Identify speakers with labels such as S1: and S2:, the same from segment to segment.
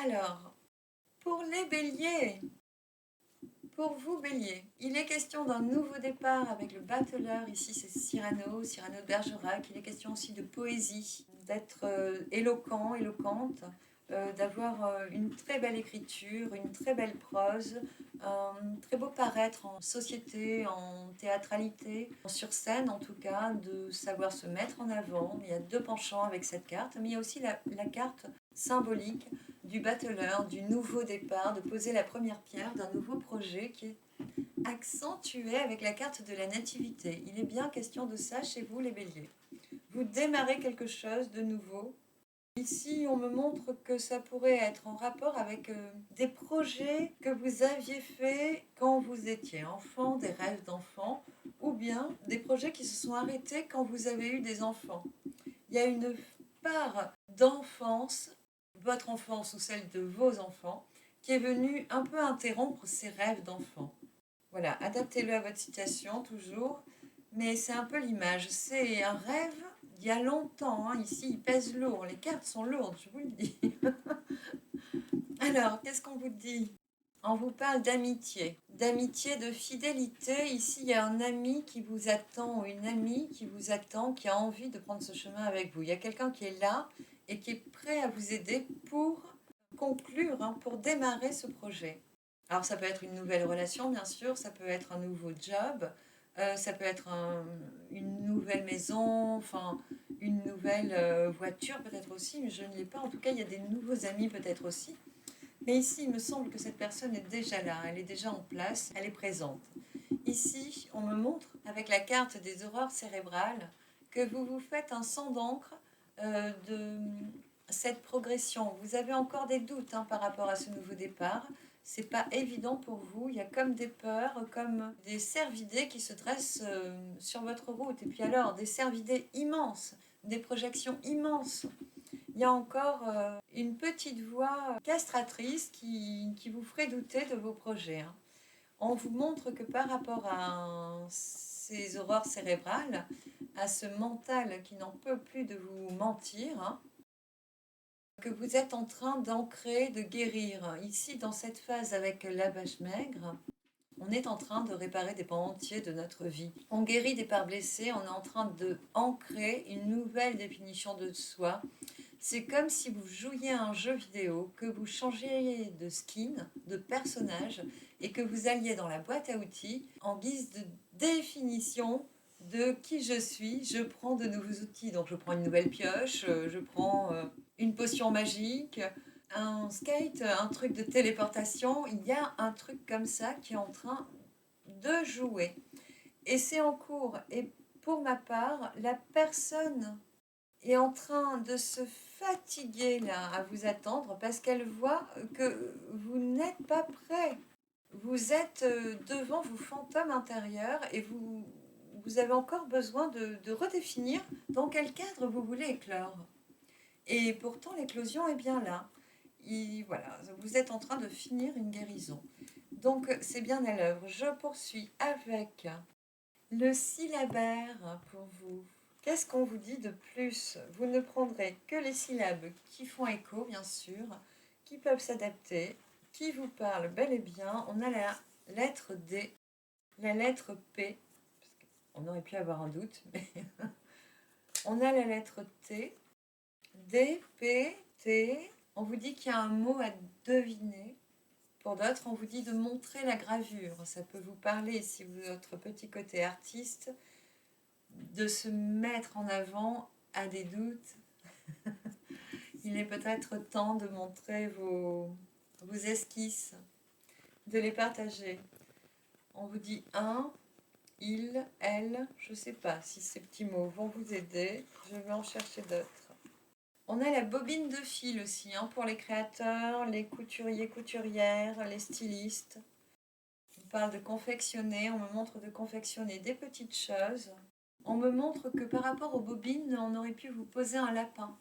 S1: Alors, pour les béliers, pour vous béliers, il est question d'un nouveau départ avec le battleur, ici c'est Cyrano de Bergerac. Il est question aussi de poésie, d'être éloquent, éloquente, d'avoir une très belle écriture, une très belle prose, un très beau paraître en société, en théâtralité, sur scène en tout cas, de savoir se mettre en avant. Il y a deux penchants avec cette carte, mais il y a aussi la carte symbolique du battleur, du nouveau départ, de poser la première pierre d'un nouveau projet qui est accentué avec la carte de la nativité. Il est bien question de ça chez vous les béliers. Vous démarrez quelque chose de nouveau. Ici, on me montre que ça pourrait être en rapport avec des projets que vous aviez faits quand vous étiez enfant, des rêves d'enfant, ou bien des projets qui se sont arrêtés quand vous avez eu des enfants. Il y a une part d'enfance, votre enfance ou celle de vos enfants, qui est venue un peu interrompre ces rêves d'enfant. Voilà, adaptez-le à votre situation toujours, mais c'est un peu l'image. C'est un rêve d'il y a longtemps, hein. Ici, il pèse lourd, les cartes sont lourdes, je vous le dis. Alors, qu'est-ce qu'on vous dit? On vous parle d'amitié, de fidélité. Ici, il y a un ami qui vous attend, ou une amie qui vous attend, qui a envie de prendre ce chemin avec vous. Il y a quelqu'un qui est là et qui est prêt à vous aider pour conclure, hein, pour démarrer ce projet. Alors, ça peut être une nouvelle relation, bien sûr, ça peut être un nouveau job, ça peut être une nouvelle maison, enfin, une nouvelle voiture peut-être aussi, mais je ne l'ai pas. En tout cas, il y a des nouveaux amis peut-être aussi. Mais ici, il me semble que cette personne est déjà là, elle est déjà en place, elle est présente. Ici, on me montre, avec la carte des aurores cérébrales, que vous vous faites un sang d'encre de cette progression. Vous avez encore des doutes, hein, par rapport à ce nouveau départ. C'est pas évident pour vous. Il y a comme des peurs, comme des cervidés qui se dressent sur votre route. Et puis alors, des cervidés immenses, des projections immenses. Il y a encore une petite voix castratrice qui vous ferait douter de vos projets, hein. On vous montre que par rapport à ces aurores cérébrales, à ce mental qui n'en peut plus de vous mentir, hein, que vous êtes en train d'ancrer, de guérir. Ici, dans cette phase avec la vache maigre, on est en train de réparer des pans entiers de notre vie. On guérit des parts blessées, on est en train de ancrer une nouvelle définition de soi. C'est comme si vous jouiez à un jeu vidéo, que vous changiez de skin, de personnage, et que vous alliez dans la boîte à outils en guise de définition de qui je suis. Je prends de nouveaux outils, donc je prends une nouvelle pioche, je prends une potion magique, un skate, un truc de téléportation. Il y a un truc comme ça qui est en train de jouer. Et c'est en cours. Et pour ma part, la personne est en train de se fatiguer là à vous attendre parce qu'elle voit que vous n'êtes pas prêt. Vous êtes devant vos fantômes intérieurs et vous avez encore besoin de redéfinir dans quel cadre vous voulez éclore. Et pourtant, l'éclosion est bien là. Voilà, vous êtes en train de finir une guérison. Donc, c'est bien à l'œuvre. Je poursuis avec le syllabaire pour vous. Qu'est-ce qu'on vous dit de plus? Vous ne prendrez que les syllabes qui font écho, bien sûr, qui peuvent s'adapter, qui vous parlent bel et bien. On a la lettre D, la lettre P, on aurait pu avoir un doute, mais on a la lettre T, D, P, T. On vous dit qu'il y a un mot à deviner. Pour d'autres, on vous dit de montrer la gravure. Ça peut vous parler, si vous êtes votre petit côté artiste, de se mettre en avant à des doutes. Il est peut-être temps de montrer vos esquisses, de les partager. On vous dit un, il, elle, je ne sais pas si ces petits mots vont vous aider, je vais en chercher d'autres. On a la bobine de fil aussi, hein, pour les créateurs, les couturiers, couturières, les stylistes. On parle de confectionner, on me montre de confectionner des petites choses. On me montre que par rapport aux bobines, on aurait pu vous poser un lapin.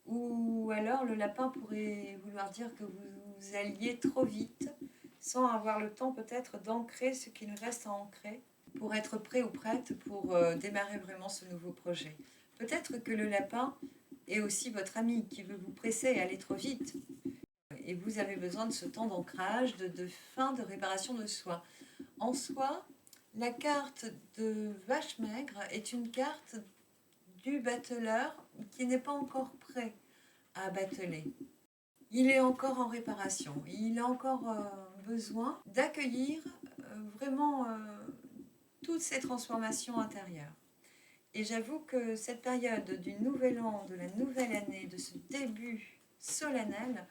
S1: Ou alors le lapin pourrait vouloir dire que vous alliez trop vite, sans avoir le temps peut-être d'ancrer ce qui nous reste à ancrer, pour être prêt ou prête pour démarrer vraiment ce nouveau projet. Peut-être que le lapin est aussi votre ami qui veut vous presser et aller trop vite. Et vous avez besoin de ce temps d'ancrage, de fin, de réparation de soi. En soi, la carte de Vache Maigre est une carte du battleur qui n'est pas encore prêt à batteler. Il est encore en réparation. Il a encore besoin d'accueillir vraiment toutes ces transformations intérieures. Et j'avoue que cette période du nouvel an, de la nouvelle année, de ce début solennel,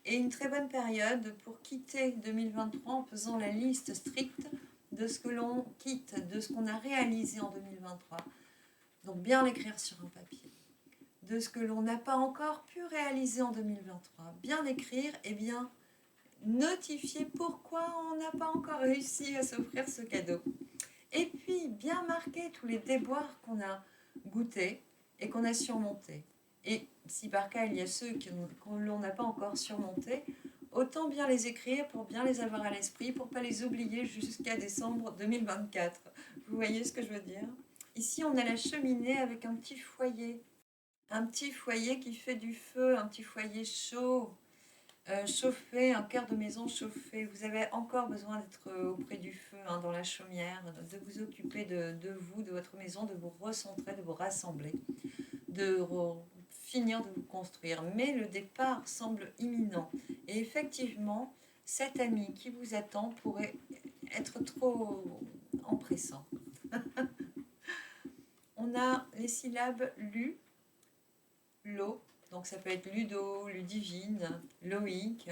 S1: est une très bonne période pour quitter 2023 en faisant la liste stricte de ce que l'on quitte, de ce qu'on a réalisé en 2023. Donc bien l'écrire sur un papier. De ce que l'on n'a pas encore pu réaliser en 2023. Bien écrire et bien notifier pourquoi on n'a pas encore réussi à s'offrir ce cadeau. Et puis, bien marquer tous les déboires qu'on a goûtés et qu'on a surmontés. Et si par cas, il y a ceux que l'on n'a pas encore surmontés, autant bien les écrire pour bien les avoir à l'esprit, pour ne pas les oublier jusqu'à décembre 2024. Vous voyez ce que je veux dire? Ici, on a la cheminée avec un petit foyer. Un petit foyer qui fait du feu, un petit foyer chaud. Chauffé, un cœur de maison chauffé. Vous avez encore besoin d'être auprès du feu, dans la chaumière, de vous occuper de vous, de votre maison, de vous recentrer, de vous rassembler, de finir de vous construire. Mais le départ semble imminent. Et effectivement, cet ami qui vous attend pourrait être trop empressant. On a les syllabes lu, lo. Donc ça peut être Ludo, Ludivine, Loïc,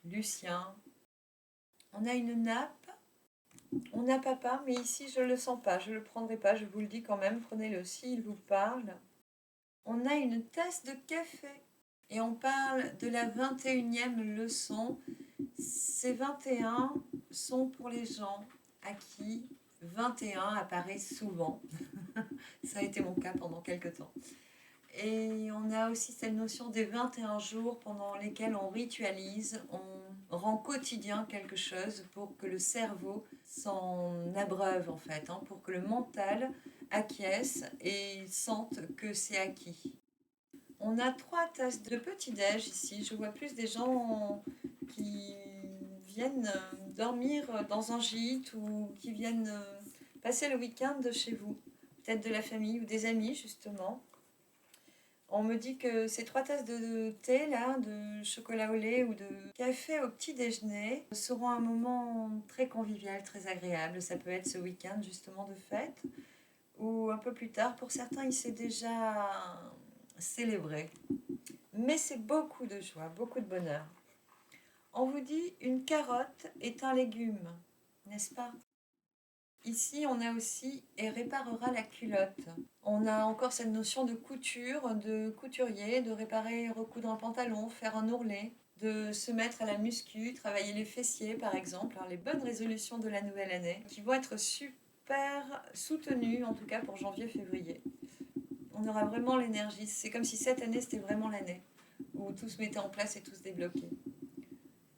S1: Lucien. On a une nappe, on a papa, mais ici je ne le sens pas, je ne le prendrai pas, je vous le dis quand même, prenez-le s'il vous parle. On a une tasse de café et on parle de la 21e leçon. Ces 21 sont pour les gens à qui 21 apparaît souvent. Ça a été mon cas pendant quelques temps. Et on a aussi cette notion des 21 jours pendant lesquels on ritualise, on rend quotidien quelque chose pour que le cerveau s'en abreuve en fait, pour que le mental acquiesce et sente que c'est acquis. On a 3 tasses de petit-déj ici. Je vois plus des gens qui viennent dormir dans un gîte ou qui viennent passer le week-end chez vous. Peut-être de la famille ou des amis justement. On me dit que ces 3 tasses de thé, là, de chocolat au lait ou de café au petit déjeuner seront un moment très convivial, très agréable. Ça peut être ce week-end justement de fête ou un peu plus tard. Pour certains, il s'est déjà célébré. Mais c'est beaucoup de joie, beaucoup de bonheur. On vous dit une carotte est un légume, n'est-ce pas? Ici, on a aussi « et réparera la culotte ». On a encore cette notion de couture, de couturier, de réparer, recoudre un pantalon, faire un ourlet, de se mettre à la muscu, travailler les fessiers par exemple, les bonnes résolutions de la nouvelle année, qui vont être super soutenues, en tout cas pour janvier-février. On aura vraiment l'énergie. C'est comme si cette année, c'était vraiment l'année où tout se mettait en place et tout se débloquait.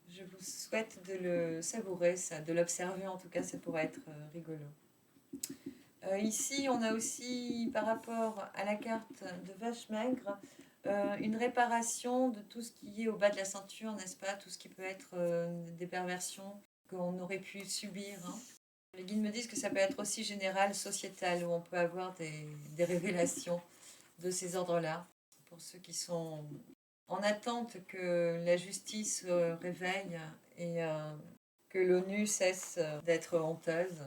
S1: Je vous souhaite de le savourer, ça, de l'observer en tout cas, ça pourrait être rigolo. Ici, on a aussi, par rapport à la carte de Vache Maigre, une réparation de tout ce qui est au bas de la ceinture, n'est-ce pas? Tout ce qui peut être des perversions qu'on aurait pu subir. Les guides me disent que ça peut être aussi général, sociétal, où on peut avoir des révélations de ces ordres-là. Pour ceux qui sont en attente que la justice réveille et que l'ONU cesse d'être honteuse.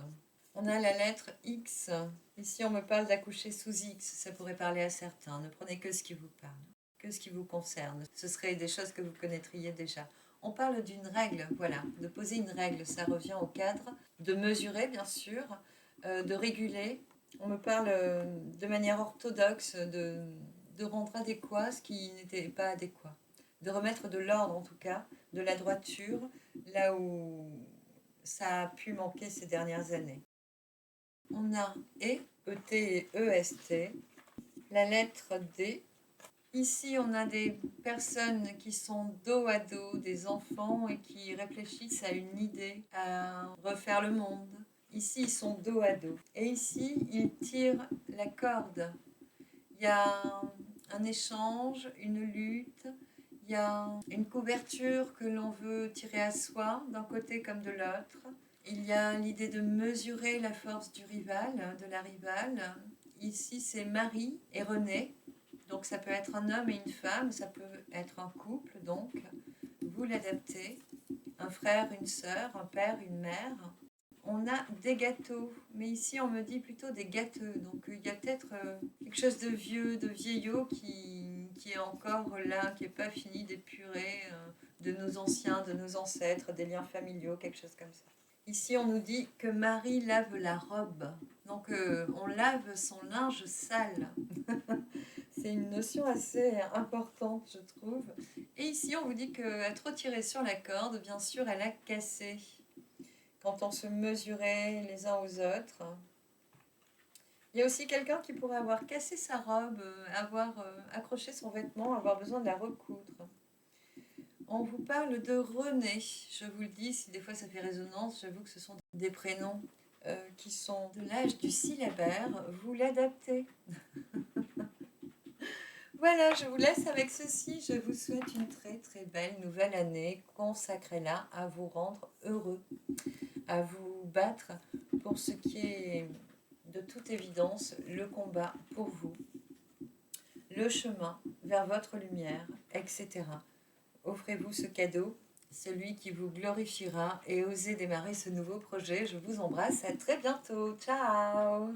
S1: On a la lettre X. Ici, on me parle d'accoucher sous X. Ça pourrait parler à certains. Ne prenez que ce qui vous parle, que ce qui vous concerne. Ce serait des choses que vous connaîtriez déjà. On parle d'une règle, voilà, de poser une règle. Ça revient au cadre, de mesurer, bien sûr, de réguler. On me parle de manière orthodoxe de rendre adéquat ce qui n'était pas adéquat. De remettre de l'ordre, en tout cas, de la droiture, là où ça a pu manquer ces dernières années. On a E, E-T et E-S-T, la lettre D. Ici, on a des personnes qui sont dos à dos, des enfants, et qui réfléchissent à une idée, à refaire le monde. Ici, ils sont dos à dos. Et ici, ils tirent la corde. Il y a un échange, une lutte, Il y a une couverture que l'on veut tirer à soi, d'un côté comme de l'autre. Il y a l'idée de mesurer la force du rival, de la rivale. Ici, c'est Marie et René. Donc ça peut être un homme et une femme, ça peut être un couple, donc vous l'adaptez. Un frère, une sœur, un père, une mère. On a des gâteaux, mais ici on me dit plutôt des gâteux. Donc il y a peut-être quelque chose de vieux, de vieillot qui est encore là, qui n'est pas fini d'épurer de nos anciens, de nos ancêtres, des liens familiaux, quelque chose comme ça. Ici on nous dit que Marie lave la robe. Donc on lave son linge sale. C'est une notion assez importante, je trouve. Et ici, on vous dit qu'à trop tirer sur la corde, bien sûr, elle a cassé. Quand on se mesurait les uns aux autres. Il y a aussi quelqu'un qui pourrait avoir cassé sa robe, avoir accroché son vêtement, avoir besoin de la recoudre. On vous parle de René. Je vous le dis, si des fois ça fait résonance, j'avoue que ce sont des prénoms qui sont de l'âge du syllabaire. Vous l'adaptez. Voilà, je vous laisse avec ceci. Je vous souhaite une très très belle nouvelle année. Consacrez-la à vous rendre heureux, à vous battre pour ce qui est de toute évidence le combat pour vous, le chemin vers votre lumière, etc. Offrez-vous ce cadeau, celui qui vous glorifiera, et osez démarrer ce nouveau projet. Je vous embrasse, à très bientôt. Ciao!